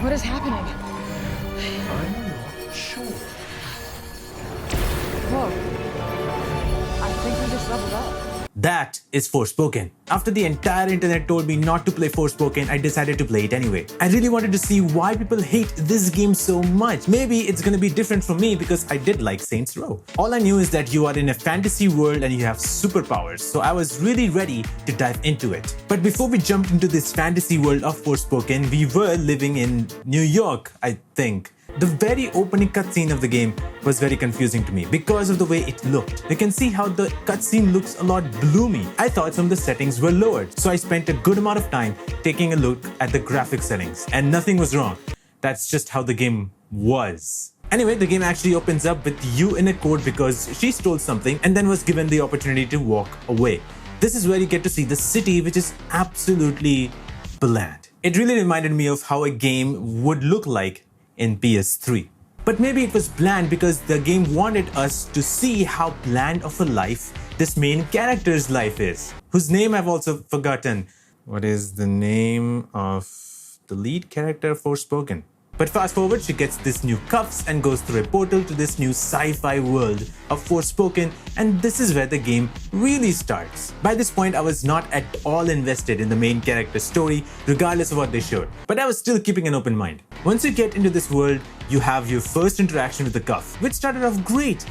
What is happening? I'm not sure. Whoa. I think we just leveled up. That is Forspoken. After the entire internet told me not to play Forspoken, I decided to play it anyway. I really wanted to see why people hate this game so much. Maybe it's gonna be different from me because I did like Saints Row. All I knew is that you are in a fantasy world and you have superpowers, so I was really ready to dive into it. But before we jumped into this fantasy world of Forspoken, we were living in New York, I think. The very opening cutscene of the game was very confusing to me because of the way it looked. You can see how the cutscene looks a lot bloomy. I thought some of the settings were lowered, so I spent a good amount of time taking a look at the graphic settings, and nothing was wrong. That's just how the game was. Anyway, the game actually opens up with you in a court because she stole something and then was given the opportunity to walk away. This is where you get to see the city, which is absolutely bland. It really reminded me of how a game would look like in PS3. But maybe it was bland because the game wanted us to see how bland of a life this main character's life is, whose name I've also forgotten. What is the name of the lead character Forspoken? But fast forward, she gets this new cuffs and goes through a portal to this new sci-fi world of Forspoken, and this is where the game really starts. By this point, I was not at all invested in the main character's story, regardless of what they showed, but I was still keeping an open mind. Once you get into this world, you have your first interaction with the cuff, which started off great,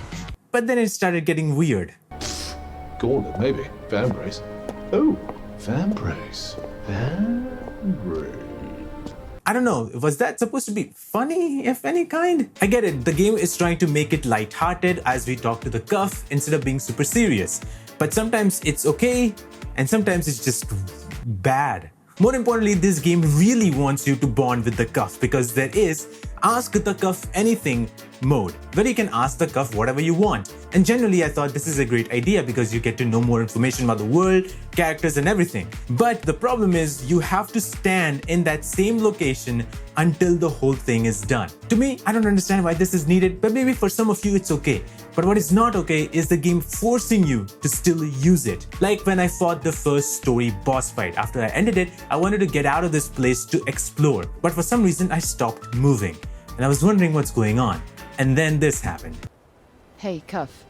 but then it started getting weird. Gauntlet, maybe. Fanbrace. Oh, Fanbrace. Fanbrace. I don't know, was that supposed to be funny, if any kind? I get it, the game is trying to make it light-hearted as we talk to the cuff instead of being super serious. But sometimes it's okay, and sometimes it's just bad. More importantly, this game really wants you to bond with the cuff because there is Ask the Cuff Anything mode, where you can ask the cuff whatever you want. And generally, I thought this is a great idea because you get to know more information about the world, characters and everything. But the problem is you have to stand in that same location until the whole thing is done. To me, I don't understand why this is needed, but maybe for some of you it's okay. But what is not okay is the game forcing you to still use it. Like when I fought the first story boss fight. After I ended it, I wanted to get out of this place to explore. But for some reason, I stopped moving. And I was wondering what's going on. And then this happened. Hey, Cuff.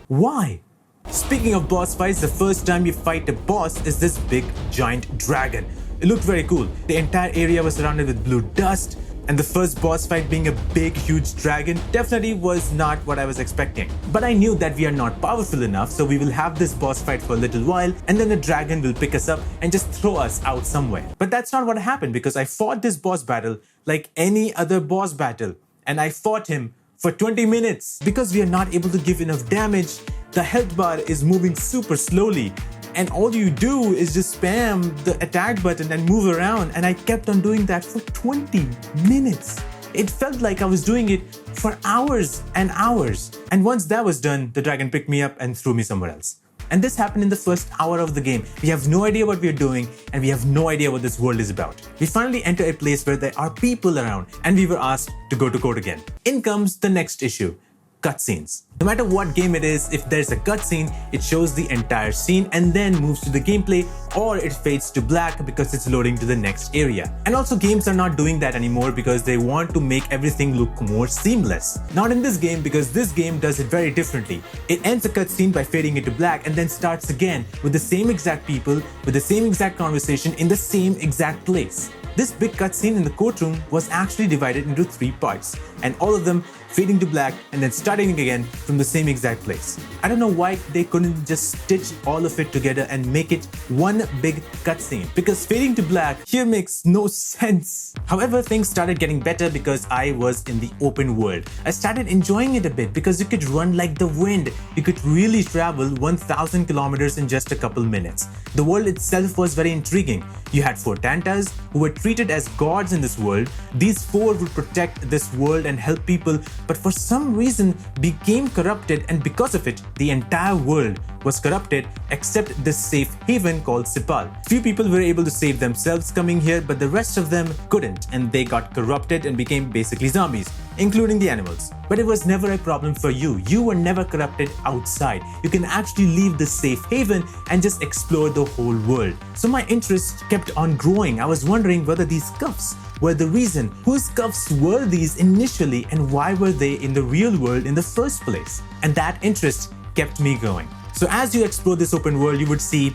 Why? Speaking of boss fights, the first time you fight a boss is this big giant dragon. It looked very cool. The entire area was surrounded with blue dust, and the first boss fight being a big huge dragon definitely was not what I was expecting. But I knew that we are not powerful enough, so we will have this boss fight for a little while and then the dragon will pick us up and just throw us out somewhere. But that's not what happened because I fought this boss battle like any other boss battle, and I fought him for 20 minutes. Because we are not able to give enough damage, the health bar is moving super slowly. And all you do is just spam the attack button and move around, and I kept on doing that for 20 minutes. It felt like I was doing it for hours and hours. And once that was done, the dragon picked me up and threw me somewhere else. And this happened in the first hour of the game. We have no idea what we are doing, and we have no idea what this world is about. We finally enter a place where there are people around, and we were asked to go to court again. In comes the next issue. Cutscenes. No matter what game it is, if there's a cutscene, it shows the entire scene and then moves to the gameplay, or it fades to black because it's loading to the next area. And also games are not doing that anymore because they want to make everything look more seamless. Not in this game because this game does it very differently. It ends a cutscene by fading it to black and then starts again with the same exact people, with the same exact conversation in the same exact place. This big cutscene in the courtroom was actually divided into 3 parts, and all of them fading to black and then starting again from the same exact place. I don't know why they couldn't just stitch all of it together and make it one big cutscene, because fading to black here makes no sense. However, things started getting better because I was in the open world. I started enjoying it a bit because you could run like the wind. You could really travel 1,000 kilometers in just a couple minutes. The world itself was very intriguing. You had 4 Tantas who were treated as gods in this world. These 4 would protect this world and help people, but for some reason became corrupted, and because of it, the entire world was corrupted except this safe haven called Sipal. Few people were able to save themselves coming here, but the rest of them couldn't, and they got corrupted and became basically zombies. including the animals. But it was never a problem for you. You were never corrupted outside. You can actually leave the safe haven and just explore the whole world. So my interest kept on growing. I was wondering whether these cuffs were the reason. Whose cuffs were these initially and why were they in the real world in the first place? And that interest kept me going. So as you explore this open world, you would see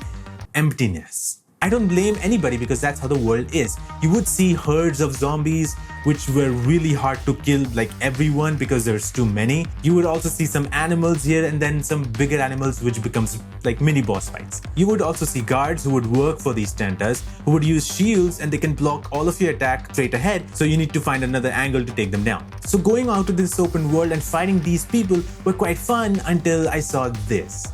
emptiness. I don't blame anybody because that's how the world is. You would see herds of zombies which were really hard to kill, like everyone, because there's too many. You would also see some animals here and then some bigger animals which becomes like mini boss fights. You would also see guards who would work for these tentas, who would use shields and they can block all of your attack straight ahead, so you need to find another angle to take them down. So going out to this open world and fighting these people were quite fun until I saw this.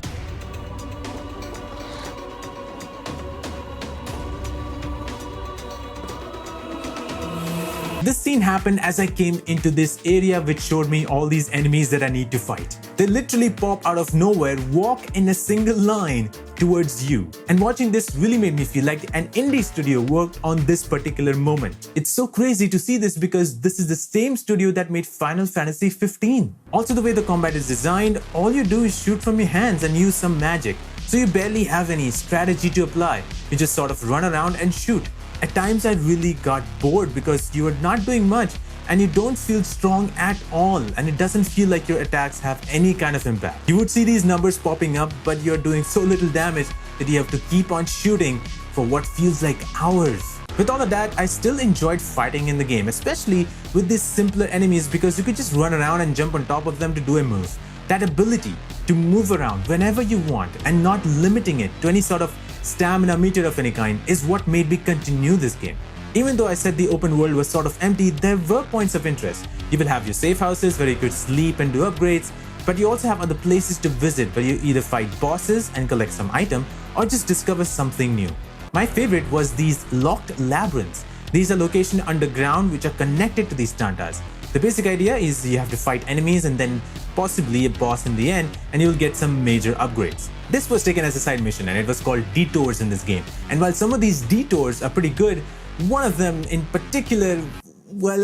This scene happened as I came into this area which showed me all these enemies that I need to fight. They literally pop out of nowhere, walk in a single line towards you. And watching this really made me feel like an indie studio worked on this particular moment. It's so crazy to see this because this is the same studio that made Final Fantasy 15. Also, the way the combat is designed, all you do is shoot from your hands and use some magic. So you barely have any strategy to apply. You just sort of run around and shoot. At times I really got bored because you are not doing much and you don't feel strong at all, and it doesn't feel like your attacks have any kind of impact. You would see these numbers popping up, but you're doing so little damage that you have to keep on shooting for what feels like hours. With all of that, I still enjoyed fighting in the game, especially with these simpler enemies because you could just run around and jump on top of them to do a move. That ability to move around whenever you want and not limiting it to any sort of stamina meter of any kind is what made me continue this game. Even though I said the open world was sort of empty, there were points of interest. You will have your safe houses where you could sleep and do upgrades, but you also have other places to visit where you either fight bosses and collect some item or just discover something new. My favorite was these locked labyrinths. These are locations underground which are connected to these tantas. The basic idea is you have to fight enemies and then possibly a boss in the end, and you'll get some major upgrades. This was taken as a side mission and it was called detours in this game. And while some of these detours are pretty good, one of them in particular, well,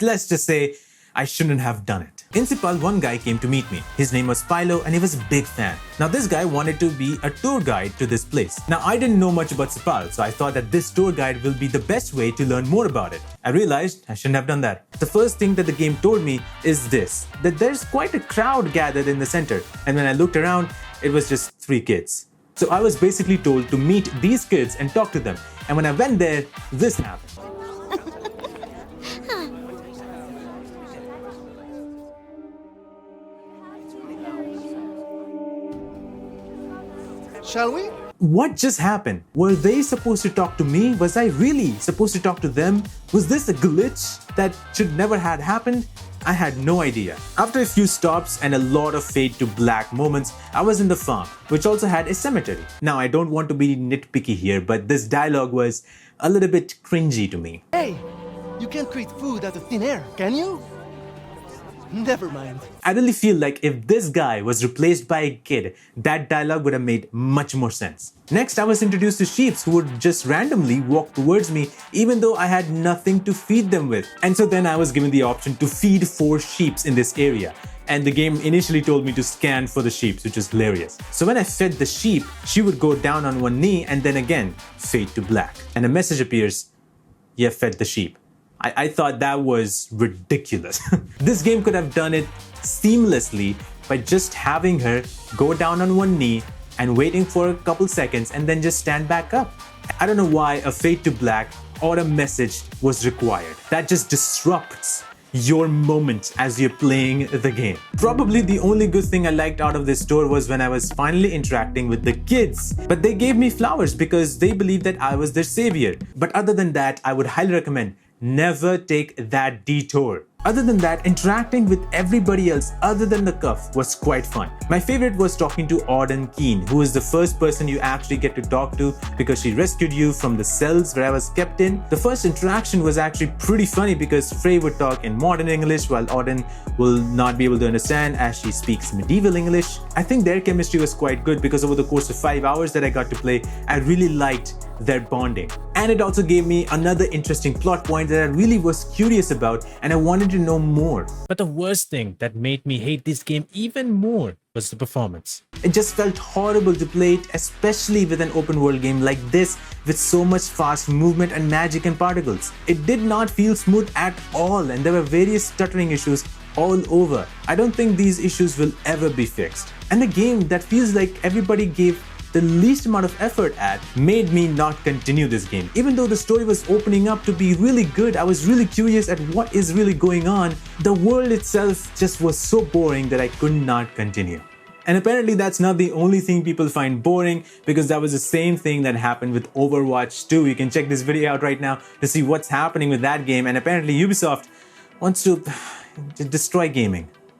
let's just say I shouldn't have done it. In Sipal, one guy came to meet me. His name was Pilo and he was a big fan. Now this guy wanted to be a tour guide to this place. Now I didn't know much about Sipal, so I thought that this tour guide will be the best way to learn more about it. I realized I shouldn't have done that. The first thing that the game told me is this, that there's quite a crowd gathered in the center. And when I looked around, it was just 3 kids. So I was basically told to meet these kids and talk to them. And when I went there, this happened. Shall we? What just happened? Were they supposed to talk to me? Was I really supposed to talk to them? Was this a glitch that should never had happened? I had no idea. After a few stops and a lot of fade to black moments, I was in the farm, which also had a cemetery. Now I don't want to be nitpicky here, but this dialogue was a little bit cringy to me. Hey, you can't create food out of thin air, can you? Never mind. I really feel like if this guy was replaced by a kid, that dialogue would have made much more sense. Next, I was introduced to sheep who would just randomly walk towards me even though I had nothing to feed them with. And so then I was given the option to feed 4 sheep in this area. And the game initially told me to scan for the sheep, which is hilarious. So when I fed the sheep, she would go down on one knee and then again fade to black. And a message appears, "You have fed the sheep." I thought that was ridiculous. This game could have done it seamlessly by just having her go down on one knee and waiting for a couple seconds and then just stand back up. I don't know why a fade to black or a message was required. That just disrupts your moment as you're playing the game. Probably the only good thing I liked out of this tour was when I was finally interacting with the kids. But they gave me flowers because they believed that I was their savior. But other than that, I would highly recommend never take that detour. Other than that, interacting with everybody else other than the cuff was quite fun. My favorite was talking to Auden Keen, who is the first person you actually get to talk to because she rescued you from the cells where I was kept in. The first interaction was actually pretty funny because Frey would talk in modern English while Auden will not be able to understand as she speaks medieval English. I think their chemistry was quite good because over the course of 5 hours that I got to play, I really liked their bonding. And it also gave me another interesting plot point that I really was curious about and I wanted to know more. But the worst thing that made me hate this game even more was the performance. It just felt horrible to play it, especially with an open world game like this with so much fast movement and magic and particles. It did not feel smooth at all and there were various stuttering issues all over. I don't think these issues will ever be fixed. And a game that feels like everybody gave the least amount of effort at made me not continue this game. Even though the story was opening up to be really good, I was really curious at what is really going on. The world itself just was so boring that I could not continue. And apparently that's not the only thing people find boring, because that was the same thing that happened with Overwatch 2. You can check this video out right now to see what's happening with that game, and apparently Ubisoft wants to destroy gaming.